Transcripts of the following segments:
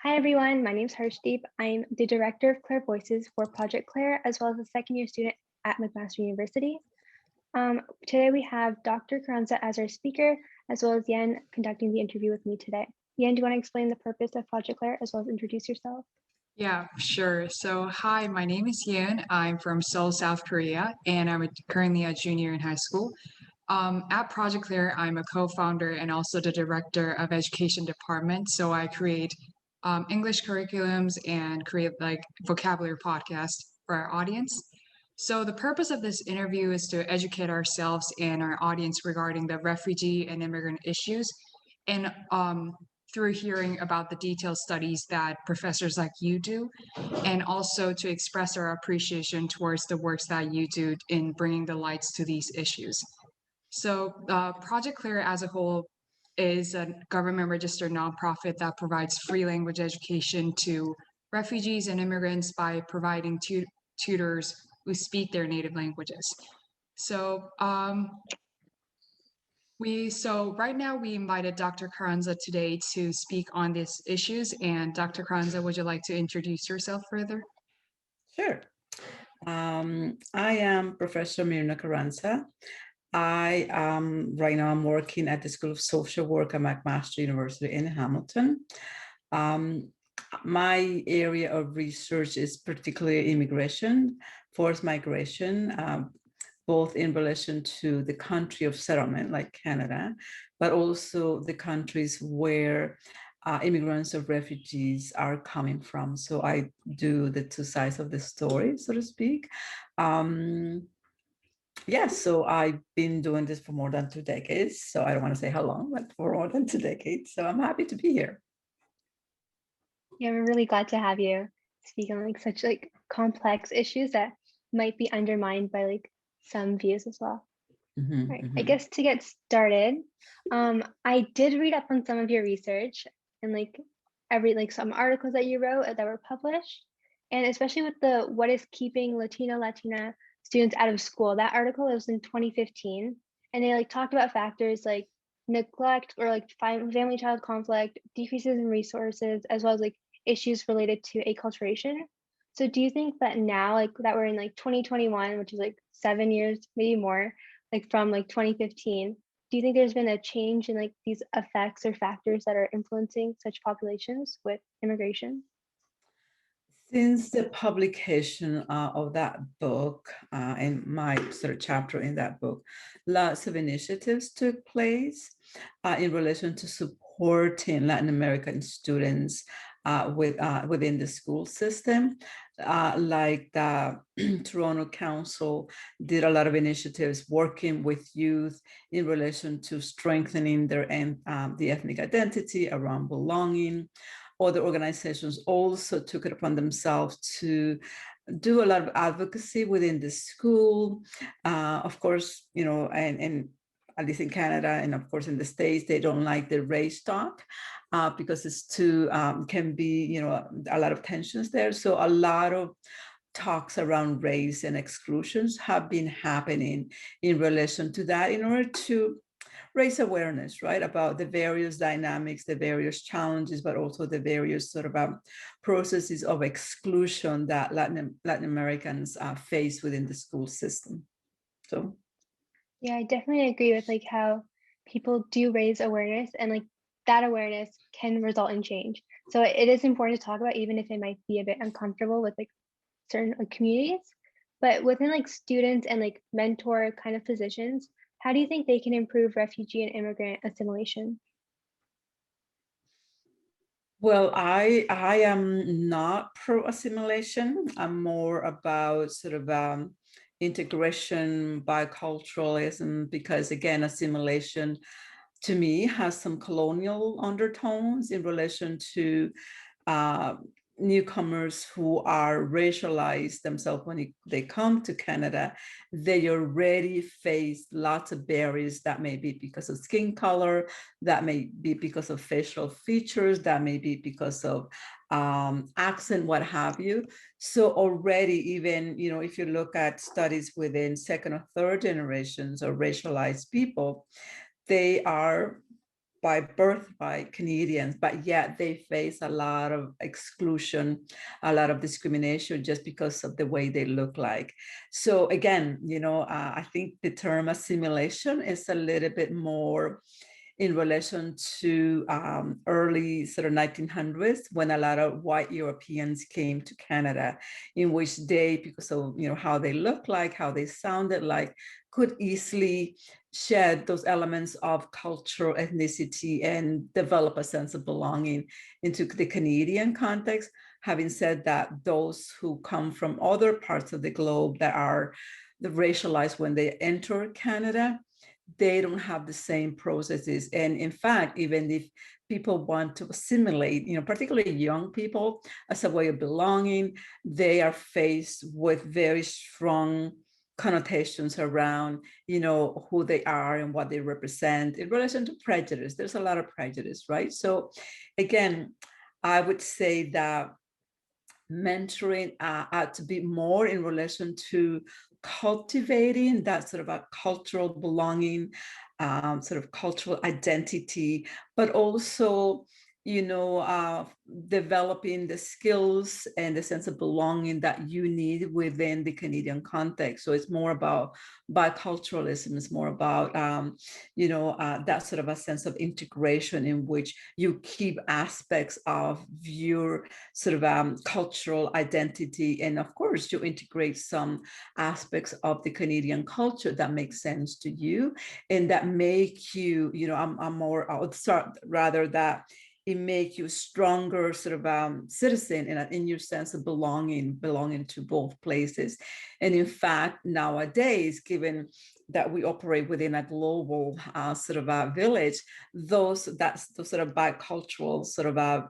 Hi everyone, my name is Harshdeep. I'm the director of CLAIR Voices for Project CLAIR, as well as a second-year student at McMaster University. Today we have Dr. Carranza as our speaker, as well as Yen conducting the interview with me today. Yen, do you want to explain the purpose of Project CLAIR, as well as introduce yourself? Yeah, sure. So, hi, my name is Yoon. I'm from Seoul, South Korea, and I'm currently a junior in high school. At Project CLAIR, I'm a co-founder and also the director of education department. So I create English curriculums and create like vocabulary podcasts for our audience. So the purpose of this interview is to educate ourselves and our audience regarding the refugee and immigrant issues, and through hearing about the detailed studies that professors like you do, and also to express our appreciation towards the works that you do in bringing the lights to these issues. So, Project CLAIR as a whole is a government registered nonprofit that provides free language education to refugees and immigrants by providing tutors who speak their native languages. So, right now we invited Dr. Carranza today to speak on these issues. And Dr. Carranza, would you like to introduce yourself further? Sure. I am Professor Mirna Carranza. Right now I'm working at the School of Social Work at McMaster University in Hamilton. My area of research is particularly immigration, forced migration, both in relation to the country of settlement like Canada, but also the countries where immigrants or refugees are coming from. So I do the two sides of the story, so to speak. So I've been doing this for more than 2 decades. So I don't want to say how long, but for more than 2 decades. So I'm happy to be here. Yeah, we're really glad to have you speak on such complex issues that might be undermined by some views as well. Right. I guess to get started, I did read up on some of your research and some articles that you wrote that were published, and especially with the "What is keeping Latina students out of school?" That article was in 2015, and they talked about factors like neglect or family-child conflict, decreases in resources, as well as issues related to acculturation. So do you think that now, that we're in 2021, which is 7 years, maybe more, from 2015, do you think there's been a change in these effects or factors that are influencing such populations with immigration? Since the publication of that book and my sort of chapter in that book, lots of initiatives took place in relation to supporting Latin American students within the school system. Like the Toronto Council did a lot of initiatives working with youth in relation to strengthening the ethnic identity around belonging. Other organizations also took it upon themselves to do a lot of advocacy within the school. Of course, and at least in Canada and of course in the States, they don't like the race talk because it's too, can be, a lot of tensions there. So a lot of talks around race and exclusions have been happening in relation to that in order to raise awareness, right, about the various dynamics, the various challenges, but also the various sort of processes of exclusion that Latin Americans face within the school system. So, yeah, I definitely agree with how people do raise awareness, and that awareness can result in change. So it is important to talk about, even if it might be a bit uncomfortable with certain communities. But within students and mentor kind of positions, how do you think they can improve refugee and immigrant assimilation? well, I am not pro assimilation. I'm more about sort of integration, biculturalism, because again, assimilation to me has some colonial undertones in relation to newcomers who are racialized themselves when they come to Canada. They already face lots of barriers that may be because of skin color, that may be because of facial features, that may be because of accent, what have you. So already, even, if you look at studies within second or third generations of racialized people, they are by birth by Canadians, but yet they face a lot of exclusion, a lot of discrimination just because of the way they look like. So again, I think the term assimilation is a little bit more in relation to early sort of 1900s, when a lot of white Europeans came to Canada, in which they, because of how they looked like, how they sounded like, could easily shed those elements of cultural ethnicity and develop a sense of belonging into the Canadian context. Having said that, those who come from other parts of the globe that are racialized when they enter Canada, they don't have the same processes. And in fact, even if people want to assimilate, particularly young people, as a way of belonging, they are faced with very strong connotations around, who they are and what they represent in relation to prejudice. There's a lot of prejudice, right? So again, I would say that mentoring ought to be more in relation to cultivating that sort of a cultural belonging, sort of cultural identity, but also, developing the skills and the sense of belonging that you need within the Canadian context. So it's more about biculturalism. It's more about, that sort of a sense of integration in which you keep aspects of your sort of cultural identity. And of course, you integrate some aspects of the Canadian culture that make sense to you and that make you, that it make you a stronger sort of citizen in your sense of belonging to both places. And in fact, nowadays, given that we operate within a global sort of a village, those sort of bicultural sort of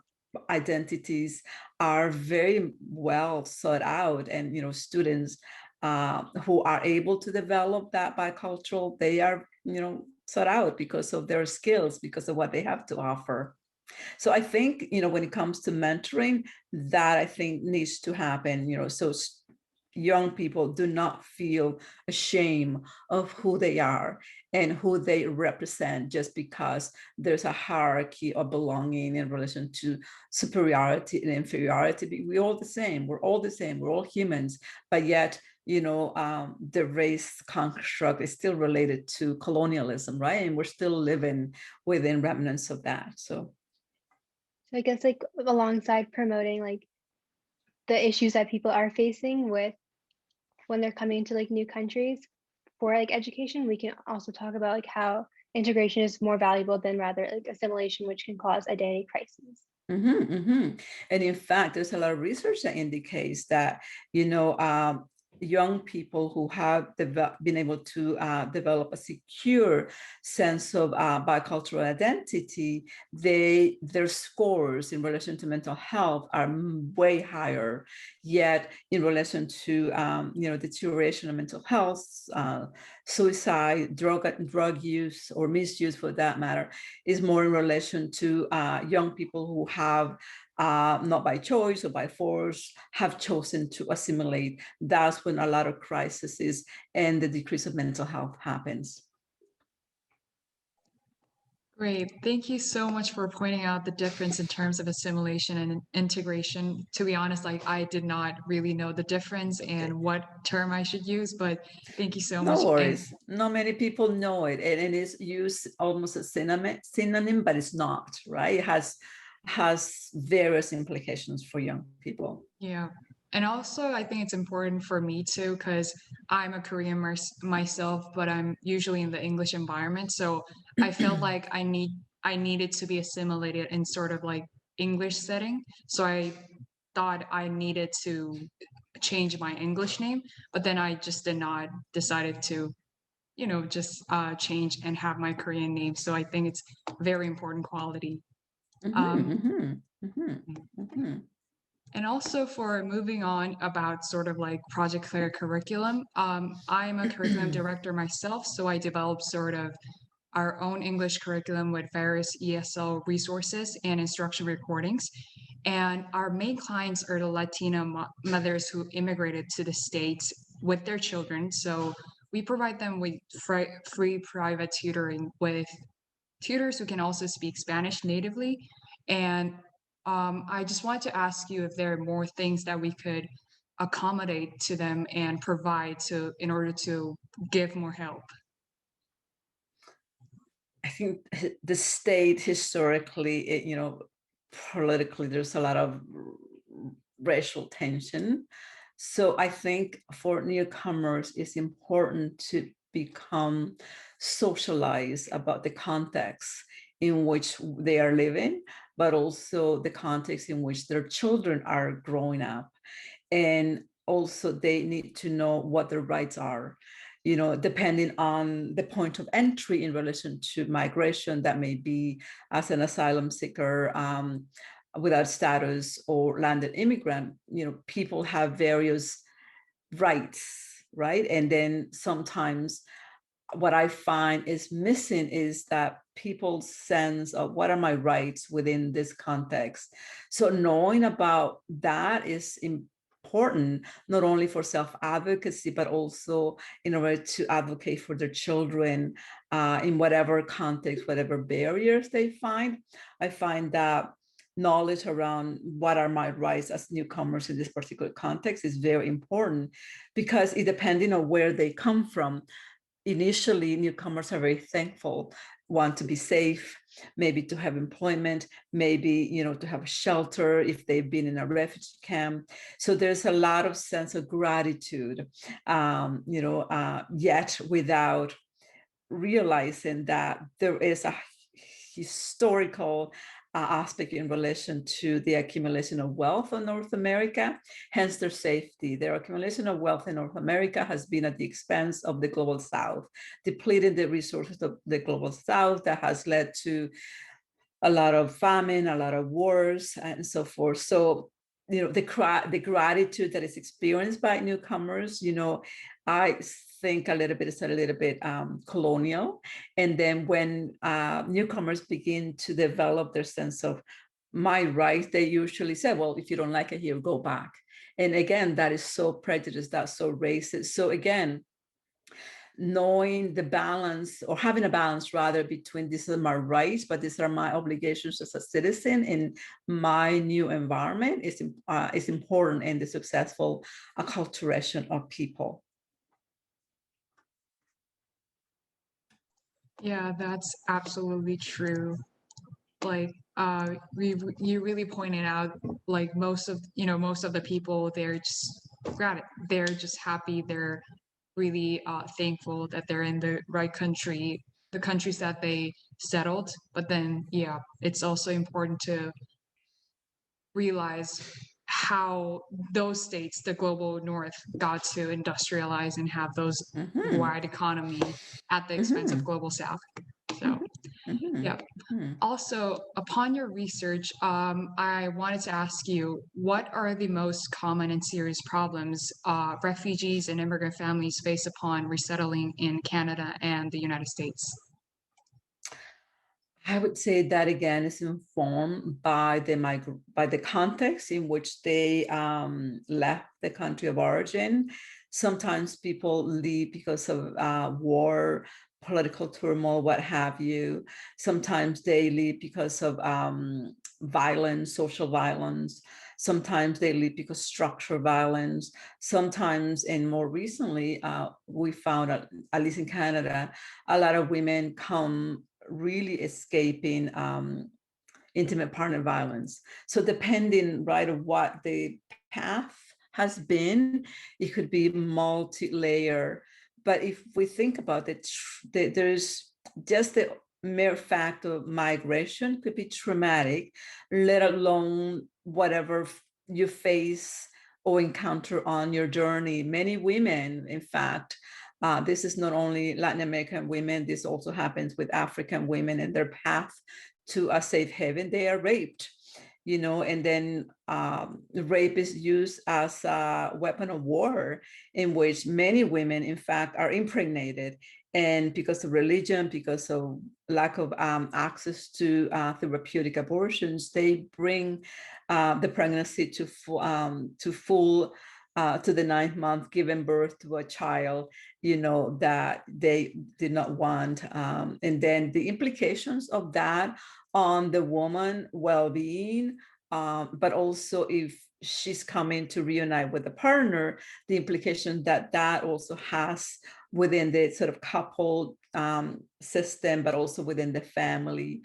identities are very well sought out. And students who are able to develop that bicultural, they are sought out because of their skills, because of what they have to offer. So I think, when it comes to mentoring, that I think needs to happen, so young people do not feel ashamed of who they are and who they represent just because there's a hierarchy of belonging in relation to superiority and inferiority. We're all the same. We're all the same. We're all humans, but yet, the race construct is still related to colonialism, right? And we're still living within remnants of that. So I guess like alongside promoting like the issues that people are facing with when they're coming into like new countries for like education, we can also talk about like how integration is more valuable than rather like assimilation, which can cause identity crises. And in fact, there's a lot of research that indicates that, young people who have been able to develop a secure sense of bicultural identity, their scores in relation to mental health are way higher. Yet in relation to deterioration of mental health, suicide, drug use or misuse for that matter, is more in relation to young people who have not by choice or by force, have chosen to assimilate. That's when a lot of crises and the decrease of mental health happens. Great. Thank you so much for pointing out the difference in terms of assimilation and integration. To be honest, like I did not really know the difference and what term I should use, but thank you so much. No worries. Not many people know it. And it is used almost a synonym, but it's not, right? It has various implications for young people. Yeah. And also, I think it's important for me too, because I'm a Korean myself, but I'm usually in the English environment. So I felt like I needed to be assimilated in sort of like English setting. So I thought I needed to change my English name, but then I just did not decided to, just change and have my Korean name. So I think it's very important quality. And also for moving on about sort of like Project CLAIR curriculum, I'm a curriculum director myself, so I developed sort of our own English curriculum with various ESL resources and instruction recordings. And our main clients are the Latino mothers who immigrated to the States with their children. So we provide them with free private tutoring with tutors who can also speak Spanish natively. And I just wanted to ask you if there are more things that we could accommodate to them and provide to in order to give more help. I think the state historically, politically, there's a lot of racial tension. So I think for newcomers, it's important to become socialized about the context in which they are living, but also the context in which their children are growing up. And also they need to know what their rights are, depending on the point of entry in relation to migration, that may be as an asylum seeker, without status, or landed immigrant. People have various rights, right? And then sometimes what I find is missing is that people's sense of what are my rights within this context. So knowing about that is important, not only for self-advocacy, but also in order to advocate for their children in whatever context, whatever barriers they find. I find that knowledge around what are my rights as newcomers in this particular context is very important, because it depending on where they come from. Initially, newcomers are very thankful, want to be safe, maybe to have employment, maybe, to have shelter if they've been in a refugee camp. So there's a lot of sense of gratitude, yet without realizing that there is a historical aspect in relation to the accumulation of wealth in North America, hence their safety. Their accumulation of wealth in North America has been at the expense of the global South, depleting the resources of the global South. That has led to a lot of famine, a lot of wars, and so forth. So, the gratitude that is experienced by newcomers, I think it's a little bit colonial. And then when newcomers begin to develop their sense of my rights, they usually say, well, if you don't like it here, go back. And again, that is so prejudiced, that's so racist. So again, knowing the balance, or having a balance rather, between these are my rights, but these are my obligations as a citizen in my new environment is important in the successful acculturation of people. Yeah, that's absolutely true. Like you really pointed out, like most of the people, they're just happy, they're really thankful that they're in the right country, the countries that they settled. But then yeah, it's also important to realize how those states, the global north, got to industrialize and have those wide economy at the expense of global south. So yeah. Also, upon your research, I wanted to ask you, what are the most common and serious problems refugees and immigrant families face upon resettling in Canada and the United States? I would say that again is informed by the context in which they left the country of origin. Sometimes people leave because of war, political turmoil, what have you. Sometimes they leave because of violence, social violence. Sometimes they leave because of structural violence. Sometimes, and more recently, we found, at least in Canada, a lot of women come really escaping intimate partner violence. So depending, right, of what the path has been, it could be multi-layer. But if we think about it, there's just the mere fact of migration could be traumatic, let alone whatever you face or encounter on your journey. Many women, in fact, this is not only Latin American women, this also happens with African women and their path to a safe haven. They are raped, and then rape is used as a weapon of war, in which many women, in fact, are impregnated. And because of religion, because of lack of access to therapeutic abortions, they bring the pregnancy to full to the 9th month, giving birth to a child, that they did not want. And then the implications of that on the woman well-being, but also if she's coming to reunite with a partner, the implication that also has within the sort of couple system, but also within the family.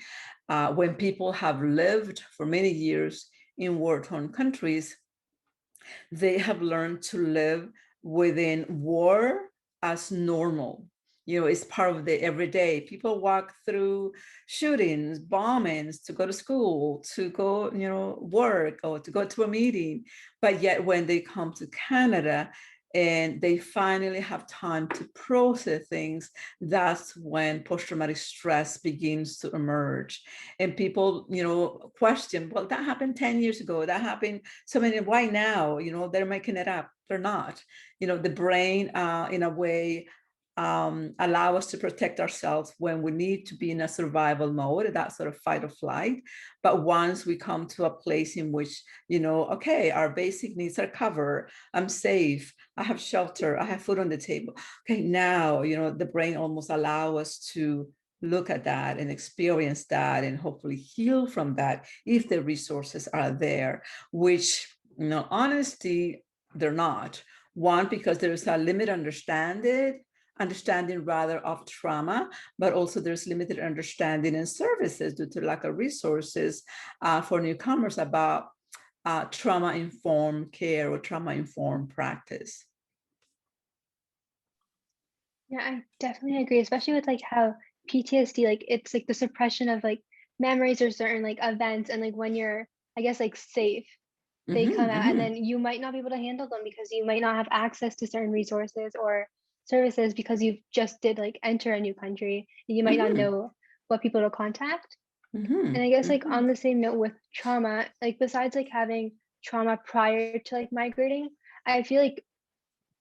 When people have lived for many years in war-torn countries, they have learned to live within war as normal. It's part of the everyday. People walk through shootings, bombings to go to school, to go, work, or to go to a meeting. But yet when they come to Canada and they finally have time to process things, that's when post-traumatic stress begins to emerge. And people, question, well, that happened 10 years ago, that happened so many, why now? They're making it up. They're not. The brain, in a way, allow us to protect ourselves when we need to be in a survival mode, that sort of fight or flight. But once we come to a place in which, okay, our basic needs are covered, I'm safe, I have shelter, I have food on the table. Okay, now, the brain almost allow us to look at that and experience that and hopefully heal from that if the resources are there, which, honestly, they're not. One, because there's a limited understanding rather of trauma, but also there's limited understanding and services due to lack of resources for newcomers about trauma-informed care or trauma-informed practice. Yeah, I definitely agree, especially with like how PTSD, like it's like the suppression of like memories or certain like events, and like when you're, I guess, like safe, they come out and then you might not be able to handle them because you might not have access to certain resources or services because you've just did like enter a new country. You might not know what people to contact. And I guess like on the same note with trauma, like besides like having trauma prior to like migrating, I feel like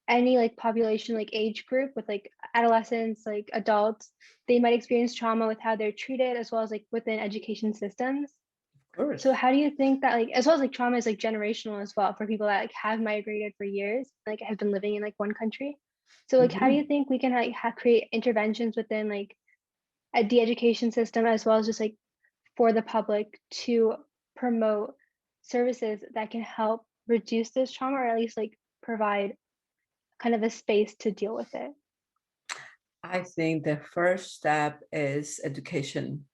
any like population, like age group with like adolescents, like adults, they might experience trauma with how they're treated as well as like within education systems. So how do you think that like, as well as like trauma is like generational as well for people that like have migrated for years, like have been living in like one country. So like, how do you think we can like create interventions within like the education system as well as just like for the public to promote services that can help reduce this trauma or at least like provide kind of a space to deal with it? I think the first step is education.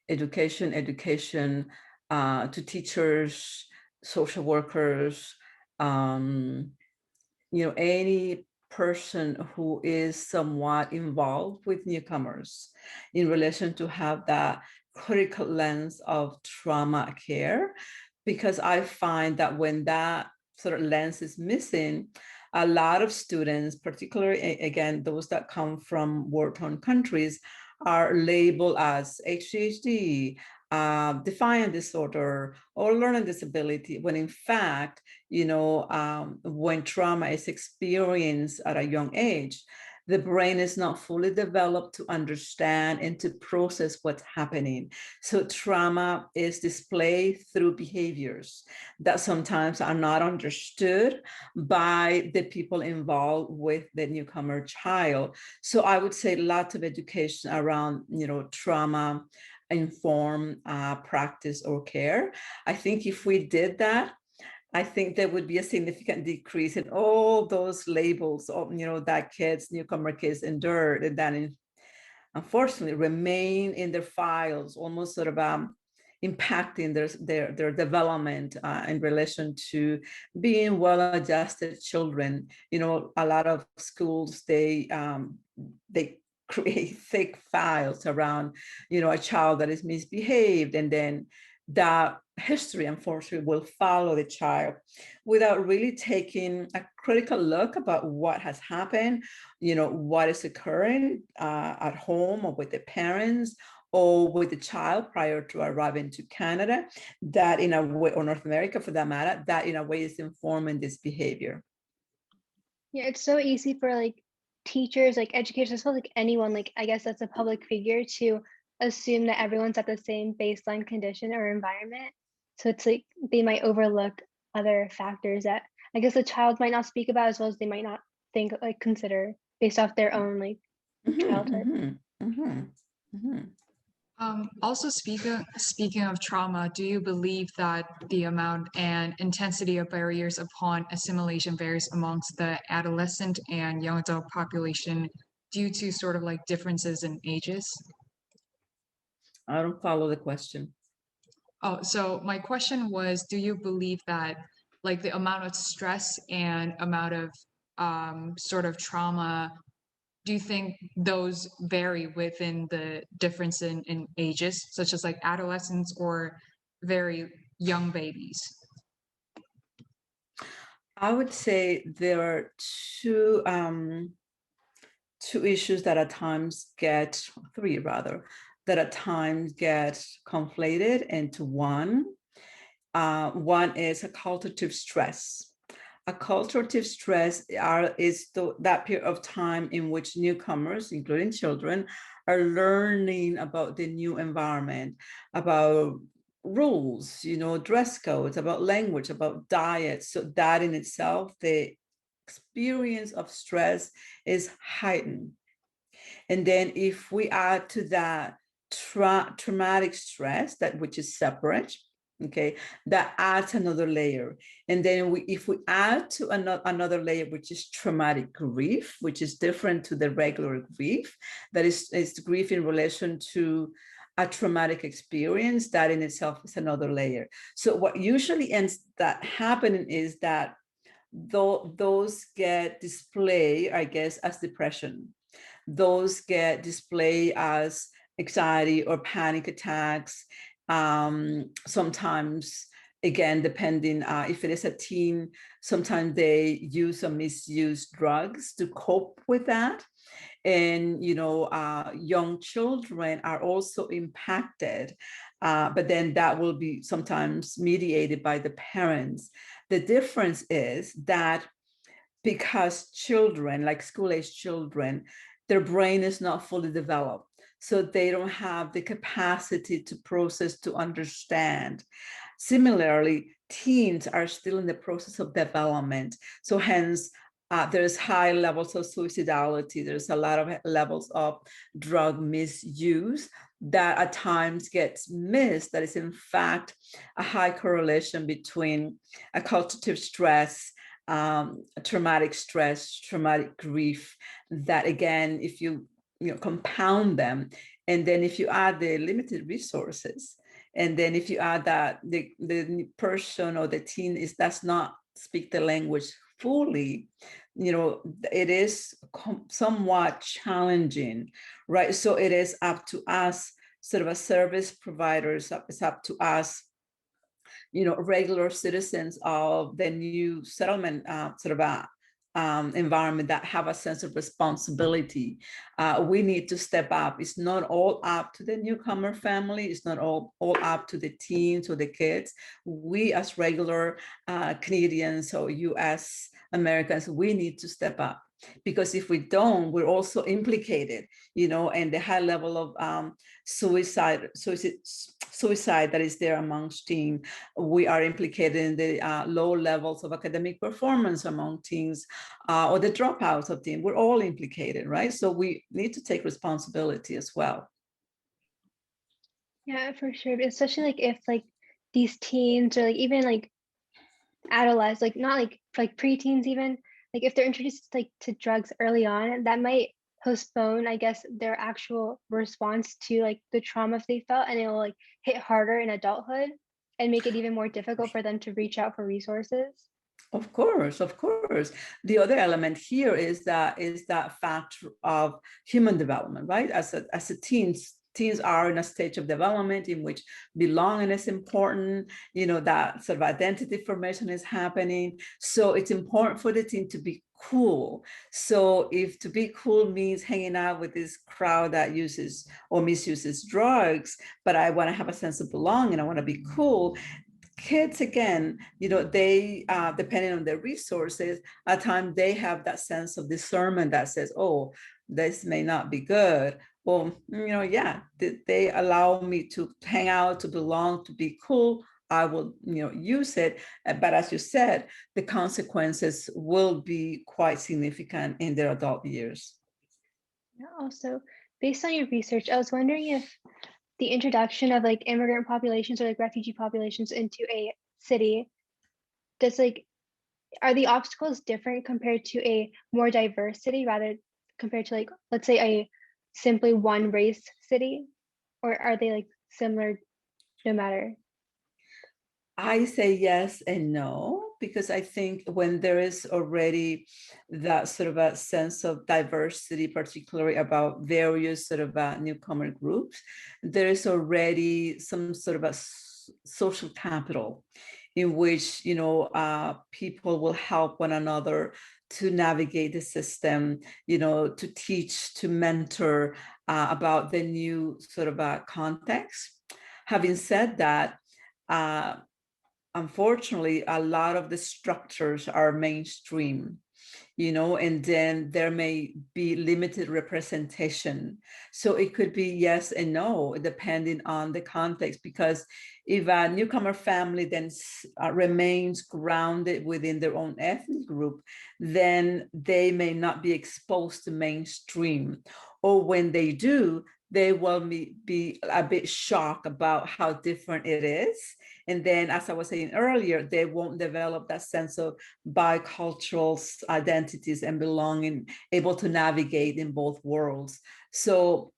Education to teachers, social workers, any person who is somewhat involved with newcomers in relation to have that critical lens of trauma care. Because I find that when that sort of lens is missing, a lot of students, particularly again, those that come from war-torn countries, are labeled as HDHD, defiant disorder, or learning disability, when in fact, when trauma is experienced at a young age, the brain is not fully developed to understand and to process what's happening. So trauma is displayed through behaviors that sometimes are not understood by the people involved with the newcomer child. So I would say lots of education around, trauma informed practice or care. I think if we did that, I think there would be a significant decrease in all those labels of, that newcomer kids endured, and then unfortunately remain in their files, almost sort of impacting their development in relation to being well-adjusted children. A lot of schools, they create thick files around, a child that is misbehaved, and then that history, unfortunately, will follow the child without really taking a critical look about what has happened, what is occurring at home or with the parents or with the child prior to arriving to Canada, that in a way, or North America for that matter, that in a way is informing this behavior. Yeah, it's so easy for like teachers, like educators, as well as like anyone, like I guess that's a public figure, to assume that everyone's at the same baseline condition or environment. So it's like they might overlook other factors that I guess the child might not speak about as well as they might not think, like consider based off their own like childhood. Also, speaking of trauma, do you believe that the amount and intensity of barriers upon assimilation varies amongst the adolescent and young adult population due to sort of like differences in ages? I don't follow the question. Oh, so my question was, do you believe that like the amount of stress and amount of sort of trauma, do you think those vary within the difference in ages, such as like adolescents or very young babies? I would say there are two issues that at times get, three rather, that at times get conflated into one. One is occultative stress. Occultative stress is that period of time in which newcomers, including children, are learning about the new environment, about rules, dress codes, about language, about diet. So that in itself, the experience of stress is heightened. And then if we add to that traumatic stress, which is separate, okay, that adds another layer. And then if we add to another layer, which is traumatic grief, which is different to the regular grief, that is grief in relation to a traumatic experience, that in itself is another layer. So what usually ends up happening is that those get displayed, I guess, as depression. Those get displayed as anxiety or panic attacks. Sometimes, again, depending if it is a teen, sometimes they use or misuse drugs to cope with that. And, young children are also impacted, but then that will be sometimes mediated by the parents. The difference is that because children, like school-age children, their brain is not fully developed. So they don't have the capacity to process, to understand. Similarly, teens are still in the process of development. So hence, there's high levels of suicidality. There's a lot of levels of drug misuse that at times gets missed. That is in fact a high correlation between occultative stress, traumatic stress, traumatic grief, that again, if you compound them, and then if you add the limited resources, and then if you add that the person or the teen does not speak the language fully, it is somewhat challenging, right? So it is up to us, sort of a service providers, it's up to us, regular citizens of the new settlement environment that have a sense of responsibility. We need to step up. It's not all up to the newcomer family. It's not all up to the teens or the kids. We as regular Canadians or US Americans, we need to step up. Because if we don't, we're also implicated, and the high level of suicide that is there amongst teens. We are implicated in the low levels of academic performance among teens, or the dropouts of teens. We're all implicated, right? So we need to take responsibility as well. Yeah, for sure. Especially like if like these teens or like even like adolescents, like not like preteens even, like if they're introduced like to drugs early on, that might postpone, I guess, their actual response to like the trauma they felt, and it will like hit harder in adulthood and make it even more difficult for them to reach out for resources. Of course, of course. The other element here is that factor of human development, right? As a teens are in a stage of development in which belonging is important, that sort of identity formation is happening. So it's important for the teen to be cool. So if to be cool means hanging out with this crowd that uses or misuses drugs, but I want to have a sense of belonging, I want to be cool. Kids, again, they, depending on their resources, at times they have that sense of discernment that says, oh, this may not be good. Well, yeah, they allow me to hang out, to belong, to be cool. I will, use it. But as you said, the consequences will be quite significant in their adult years. Also, based on your research, I was wondering if the introduction of like immigrant populations or like refugee populations into a city, are the obstacles different compared to a more diverse city rather compared to like, let's say a simply one race city, or are they like similar no matter? I say yes and no, because I think when there is already that sort of a sense of diversity, particularly about various sort of newcomer groups, there is already some sort of a social capital in which, people will help one another to navigate the system, to teach, to mentor about the new sort of context. Having said that, unfortunately, a lot of the structures are mainstream, and then there may be limited representation. So it could be yes and no, depending on the context, because if a newcomer family then remains grounded within their own ethnic group, then they may not be exposed to mainstream. Or when they do, they will be a bit shocked about how different it is. And then, as I was saying earlier, they won't develop that sense of bicultural identities and belonging, able to navigate in both worlds. So,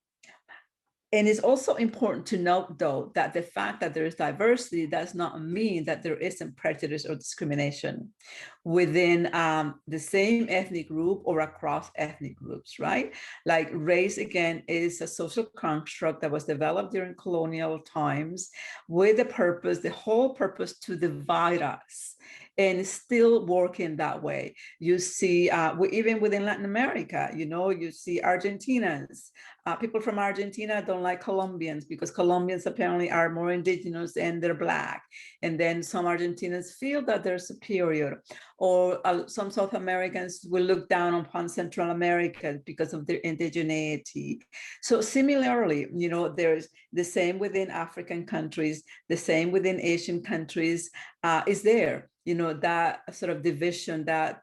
and it's also important to note, though, that the fact that there is diversity does not mean that there isn't prejudice or discrimination within the same ethnic group or across ethnic groups, right? Like race, again, is a social construct that was developed during colonial times with the whole purpose to divide us. And it's still working that way. You see, even within Latin America, you see Argentinians. People from Argentina don't like Colombians because Colombians apparently are more indigenous and they're Black. And then some Argentinians feel that they're superior. Or some South Americans will look down upon Central America because of their indigeneity. So similarly, there's the same within African countries, the same within Asian countries is there, that sort of division, that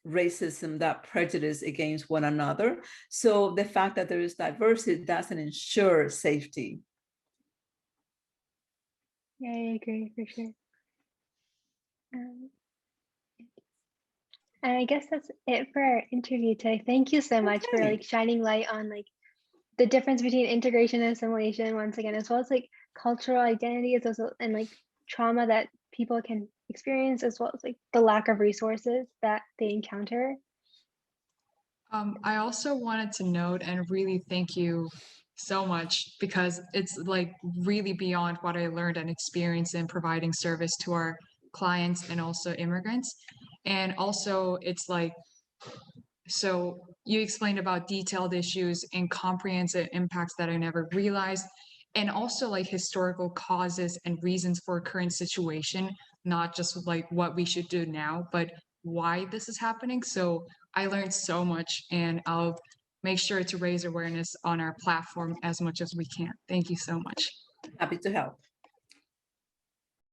racism, that prejudice against one another. So the fact that there is diversity doesn't ensure safety. Yeah, I agree for sure. And I guess that's it for our interview today. Thank you so much for like shining light on like the difference between integration and assimilation once again, as well as like cultural identity, as well, and like trauma that people can experience, as well as like the lack of resources that they encounter. I also wanted to note and really thank you so much, because it's like really beyond what I learned and experienced in providing service to our clients and also immigrants. And also it's like, so you explained about detailed issues and comprehensive impacts that I never realized, and also like historical causes and reasons for current situation, not just like what we should do now, but why this is happening. So I learned so much, and I'll make sure to raise awareness on our platform as much as we can. Thank you so much. Happy to help.